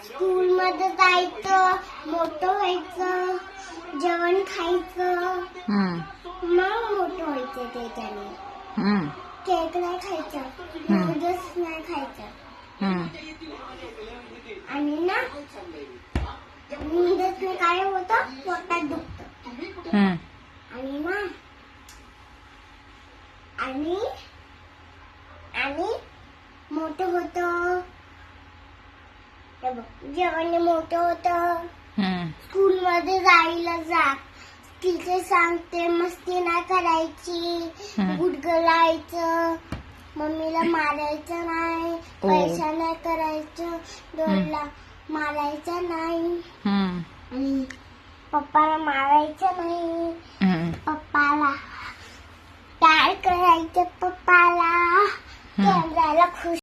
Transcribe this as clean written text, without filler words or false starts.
School मध्ये जायचं, मोठं व्हायचं, जेवण खायचं, मग मोठं व्हायचं त्याच्याने. केक नाही खायचा, नूडल्स नाही खायचं. आणि ना नूडल्स काय होतं, पोटात दुखतं. आणि ना आणि मोठं होतं, जेवण मोठं होतं. स्कूल मध्ये जायला जा, टीचर सांगते मस्ती नाही करायची, गुडघं लावायचं, मम्मीला मारायचं नाही, पैसा नाही करायचं, डोळ्याला मारायचं नाही, आणि पप्पाला मारायचं नाही, पप्पाला प्यार करायचं, पप्पाला कॅमेराला खुश